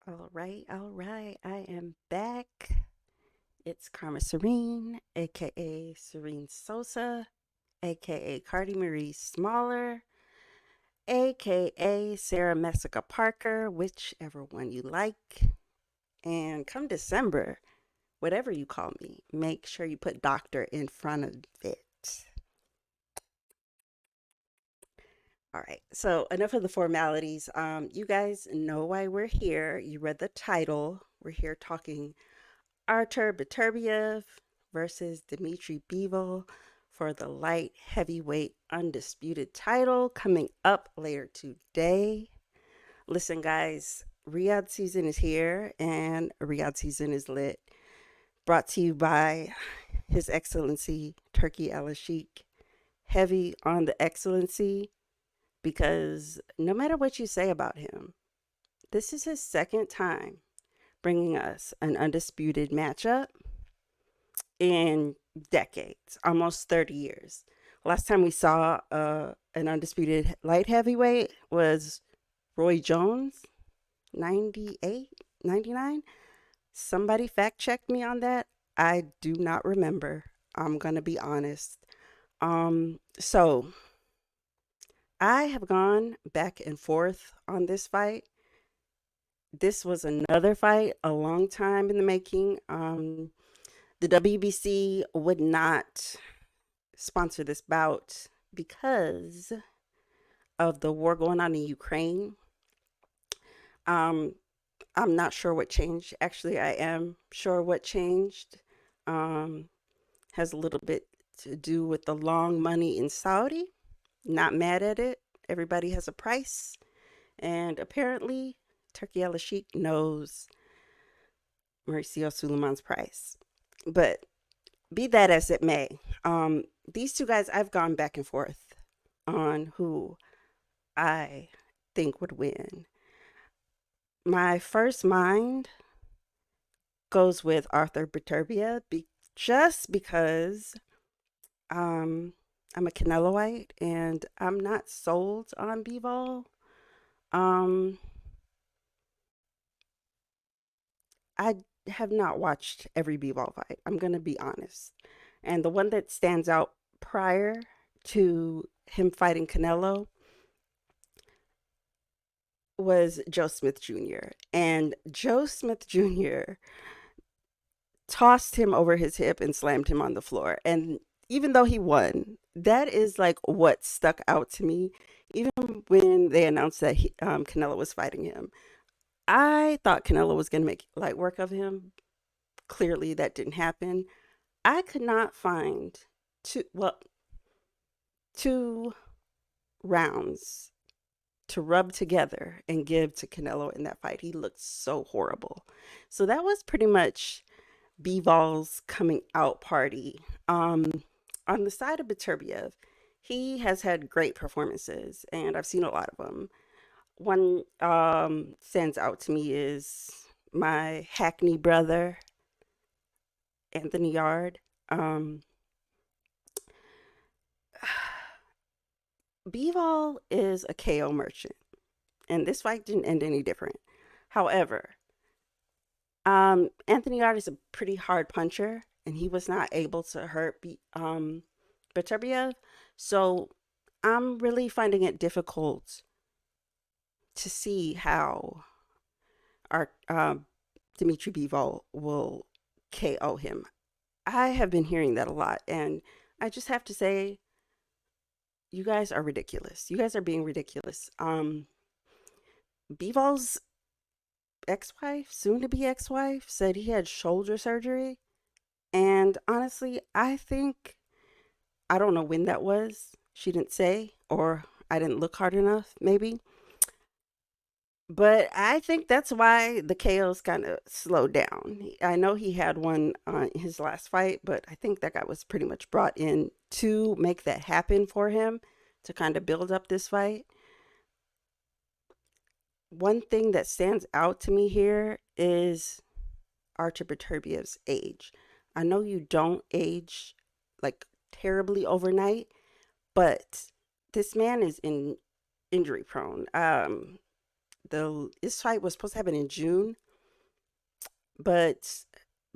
All right. I am back. It's Karma Serene, aka Serene Sosa, aka Cardi Marie Smaller, aka Sarah Messica Parker, whichever one you like. And come December, whatever you call me, make sure you put doctor in front of it. All right. So enough of the formalities. You guys know why we're here. You read the title. We're here talking Artur Beterbiev versus Dmitry Bivol for the light heavyweight undisputed title coming up later today. Listen, guys, Riyadh season is here and Riyadh season is lit. Brought to you by His Excellency Turkey Al Sheikh. Heavy on the excellency because no matter what you say about him, this is his second time bringing us an undisputed matchup in decades, almost 30 years. Last time we saw an undisputed light heavyweight was Roy Jones, 98, 99. Somebody fact check me on that. I do not remember. I'm going to be honest. So I have gone back and forth on this fight. This was another fight, a long time in the making. The WBC would not sponsor this bout because of the war going on in Ukraine. Um, I'm not sure what changed. Actually, I am sure what changed. Um, has a little bit to do with the long money in Saudi. Not mad at it. Everybody has a price. And apparently, Turkey Al Sheikh knows Mauricio Suleiman's price. But be that as it may, these two guys, I've gone back and forth on who I think would win. My first mind goes with Artur Beterbiev just because I'm a Caneloite and I'm not sold on Bivol. Um, I have not watched every Bivol fight. I'm going to be honest. And the one that stands out prior to him fighting Canelo was Joe Smith Jr. And Joe Smith Jr. tossed him over his hip and slammed him on the floor. And even though he won, that is like what stuck out to me. Even when they announced that Canelo was fighting him, I thought Canelo was going to make light work of him. Clearly, that didn't happen. I could not find two rounds to rub together and give to Canelo in that fight. He looked so horrible. So that was pretty much Bivol's coming out party. On the side of Beterbiev, he has had great performances, and I've seen a lot of them. One stands out to me is my Hackney brother, Anthony Yard. Um, Bivol is a KO merchant, and this fight didn't end any different. However, Anthony Yard is a pretty hard puncher, and he was not able to hurt Beterbiev. So I'm really finding it difficult to see how our Dmitry Bivol will KO him. I have been hearing that a lot, and I just have to say, you guys are ridiculous. You guys are being ridiculous. Bivol's ex-wife, soon to be ex-wife, said he had shoulder surgery. And honestly, I don't know when that was. She didn't say, or I didn't look hard enough, maybe. But I think that's why the KO's kind of slowed down. I know he had one on his last fight, but I think that guy was pretty much brought in to make that happen for him to kind of build up this fight. One thing that stands out to me here is Artur Beterbiev's age. I know you don't age like terribly overnight, but this man is injury prone. This fight was supposed to happen in June, but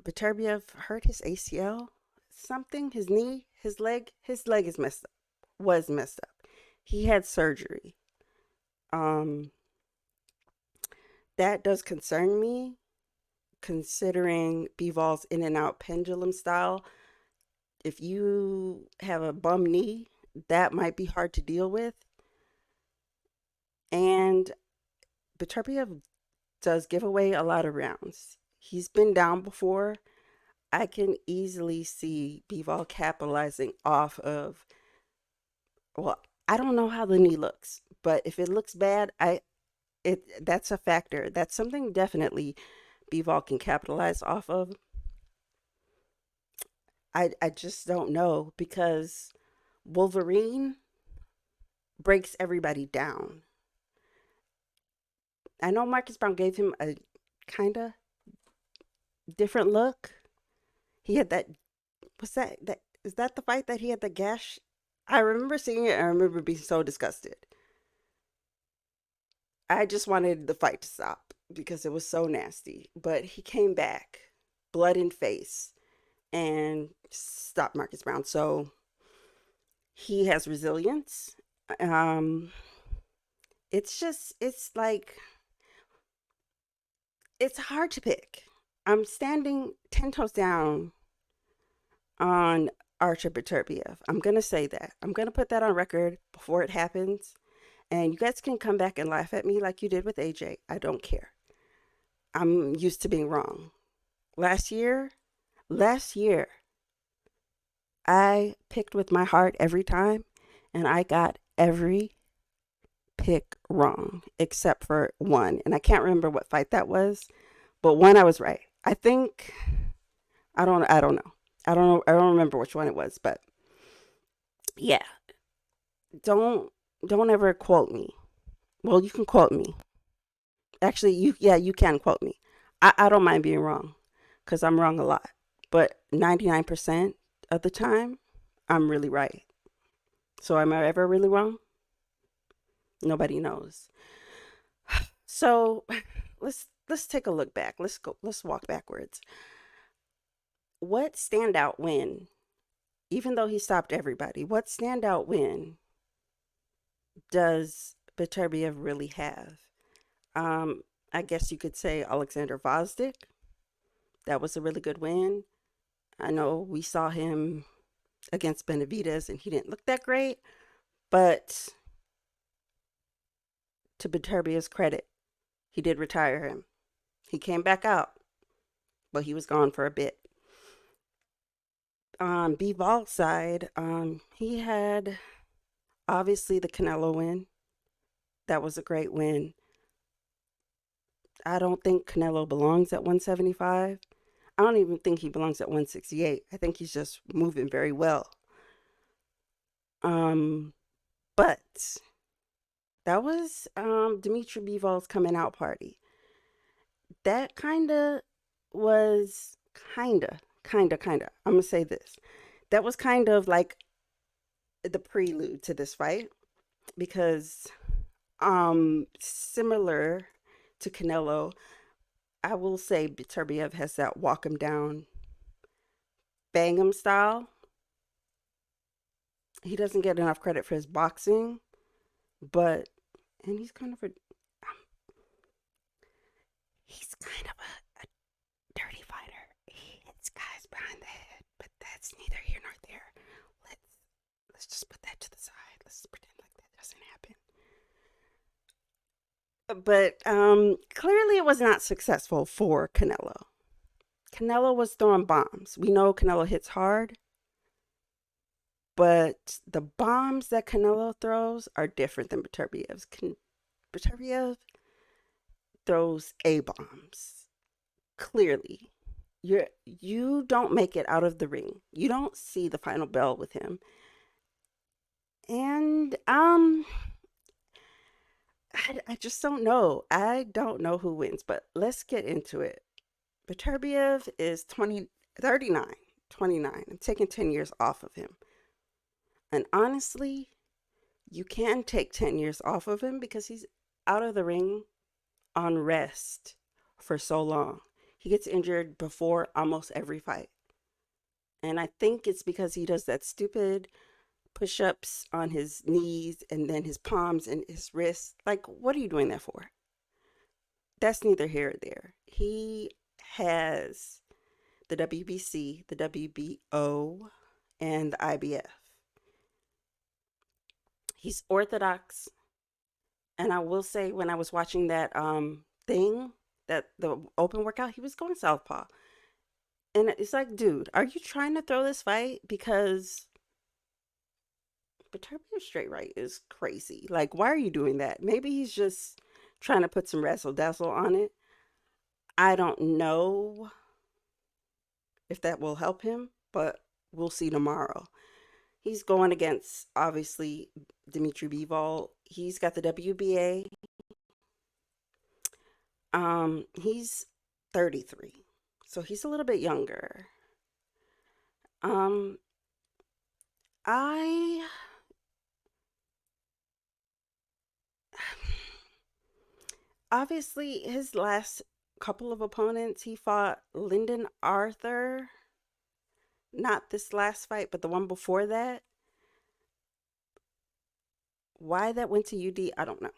Beterbiev hurt his ACL, something, his knee, his leg is messed up, was messed up. He had surgery. Um, that does concern me, considering Bivol's in and out pendulum style. If you have a bum knee, that might be hard to deal with. And Beterbiev does give away a lot of rounds. He's been down before. I can easily see Bivol capitalizing off of, well, I don't know how the knee looks, but if it looks bad, that's a factor. That's something definitely Bivol can capitalize off of. I just don't know because Wolverine breaks everybody down. I know Marcus Brown gave him a kind of different look. He had that, was that is that the fight that he had the gash? I remember seeing it and I remember being so disgusted. I just wanted the fight to stop because it was so nasty. But he came back, blood in face, and stopped Marcus Brown. So he has resilience. Um, it's like, it's hard to pick. I'm standing 10 toes down on Artur Beterbiev. I'm going to say that. I'm going to put that on record before it happens. And you guys can come back and laugh at me like you did with AJ. I don't care. I'm used to being wrong. Last year, I picked with my heart every time, and I got every pick wrong except for one. And I can't remember what fight that was, but one I was right. I think I don't know. I don't remember which one it was, but yeah. Don't ever quote me. Well, you can quote me. Actually, you can quote me. I don't mind being wrong cuz I'm wrong a lot. But 99% of the time, I'm really right. So am I ever really wrong? Nobody knows. So, let's take a look back. Let's walk backwards. What standout win, even though he stopped everybody, what standout win does Beterbiev really have? Um, I guess you could say Alexander Vosdick. That was a really good win. I know we saw him against Benavidez and he didn't look that great, but to Beterbiev's credit, he did retire him. He came back out, but he was gone for a bit. On Bivol's side, he had obviously the Canelo win. That was a great win. I don't think Canelo belongs at 175. I don't even think he belongs at 168. I think he's just moving very well. But that was Dmitry Bivol's coming out party. That was kinda. I'm gonna say this. That was kind of like the prelude to this fight because similar to Canelo, I will say Beterbiev has that walk him down, bang him style. He doesn't get enough credit for his boxing, but and he's kind of a dirty fighter. He hits guys behind the head, but that's neither here nor there. Let's let's just put that to the side. Let's pretend like that doesn't happen. But clearly it was not successful for Canelo. Canelo was throwing bombs. We know Canelo hits hard, but the bombs that Canelo throws are different than Beterbiev's. Beterbiev throws A bombs. Clearly, you don't make it out of the ring. You don't see the final bell with him. And I just don't know. I don't know who wins, but let's get into it. Beterbiev is 39, 29. I'm taking 10 years off of him. And honestly, you can take 10 years off of him because he's out of the ring on rest for so long. He gets injured before almost every fight. And I think it's because he does that stupid push ups on his knees and then his palms and his wrists. Like, what are you doing that for? That's neither here or there. He has the WBC, the WBO, and the IBF. He's orthodox. And I will say, when I was watching that thing, that the open workout, he was going southpaw. And it's like, dude, are you trying to throw this fight? Because Beterbiev straight right is crazy. Like, why are you doing that? Maybe he's just trying to put some razzle dazzle on it. I don't know if that will help him, but we'll see tomorrow. He's going against, obviously, Dmitry Bivol. He's got the WBA. He's 33, so he's a little bit younger. Um, I obviously his last couple of opponents, he fought Lyndon Arthur, not this last fight, but the one before that. Why that went to UD, I don't know.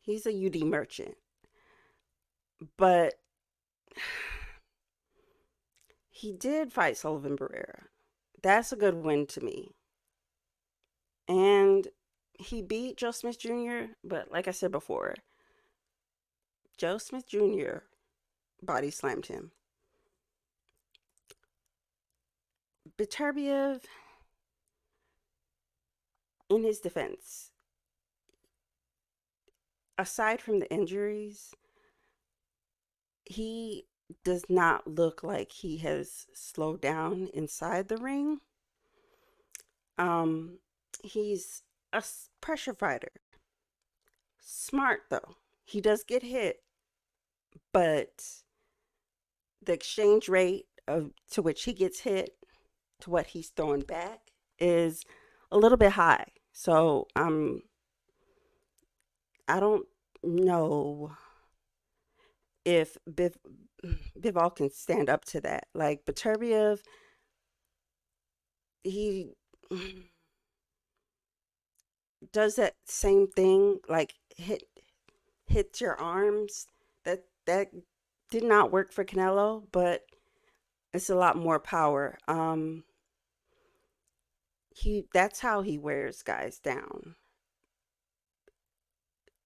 He's a UD merchant, but he did fight Sullivan Barrera. That's a good win to me. And he beat Joe Smith Jr., but like I said before, Joe Smith Jr. body slammed him. Beterbiev, in his defense, aside from the injuries, he does not look like he has slowed down inside the ring. He's a pressure fighter. Smart though. He does get hit, but the exchange rate of to which he gets hit to what he's throwing back is a little bit high. So I don't know if Bivol can stand up to that. Like Beterbiev, he does that same thing, like hits your arms. That did not work for Canelo, but it's a lot more power. That's how he wears guys down.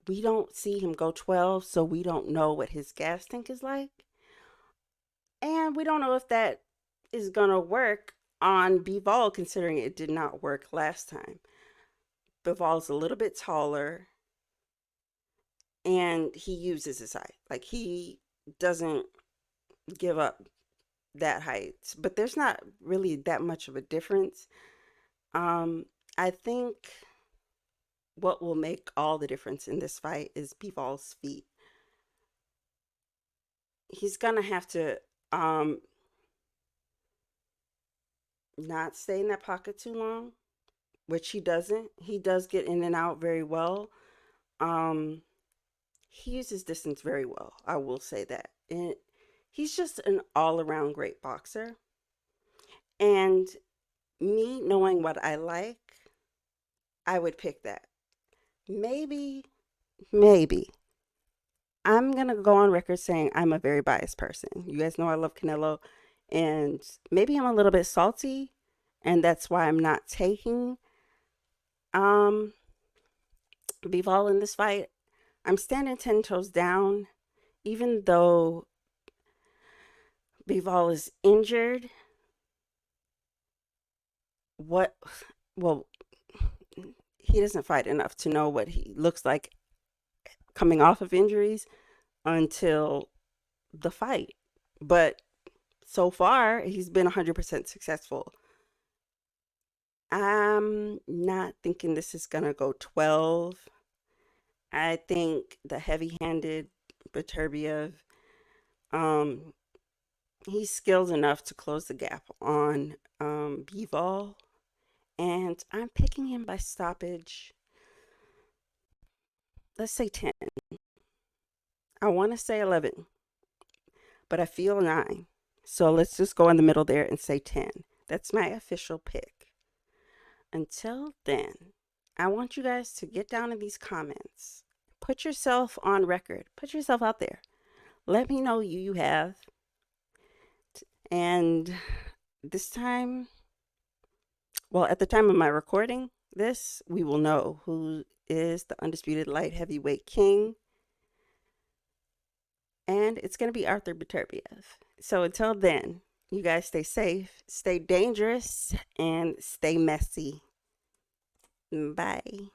We don't see him go 12, so we don't know what his gas tank is like. And we don't know if that is going to work on Bivol, considering it did not work last time. Bivol's a little bit taller, and he uses his height. Like, he doesn't give up that height. But there's not really that much of a difference. I think what will make all the difference in this fight is Bivol's feet. He's gonna have to not stay in that pocket too long, which he doesn't. He does get in and out very well. He uses distance very well, I will say that. And he's just an all-around great boxer. And me knowing what I like, I would pick that. Maybe, maybe. I'm going to go on record saying I'm a very biased person. You guys know I love Canelo, and maybe I'm a little bit salty, and that's why I'm not taking Bivol in this fight. I'm standing 10 toes down, even though Bivol is injured. Well, he doesn't fight enough to know what he looks like coming off of injuries until the fight. But so far, he's been 100% successful. I'm not thinking this is going to go 12. I think the heavy-handed Beterbiev, he's skilled enough to close the gap on Bivol, and I'm picking him by stoppage. Let's say 10. I want to say 11, but I feel 9. So let's just go in the middle there and say 10. That's my official pick. Until then, I want you guys to get down in these comments. Put yourself on record. Put yourself out there. Let me know you have. And this time, well, at the time of my recording this, we will know who is the undisputed light heavyweight king. And it's going to be Artur Beterbiev. So until then, you guys stay safe, stay dangerous, and stay messy. Bye.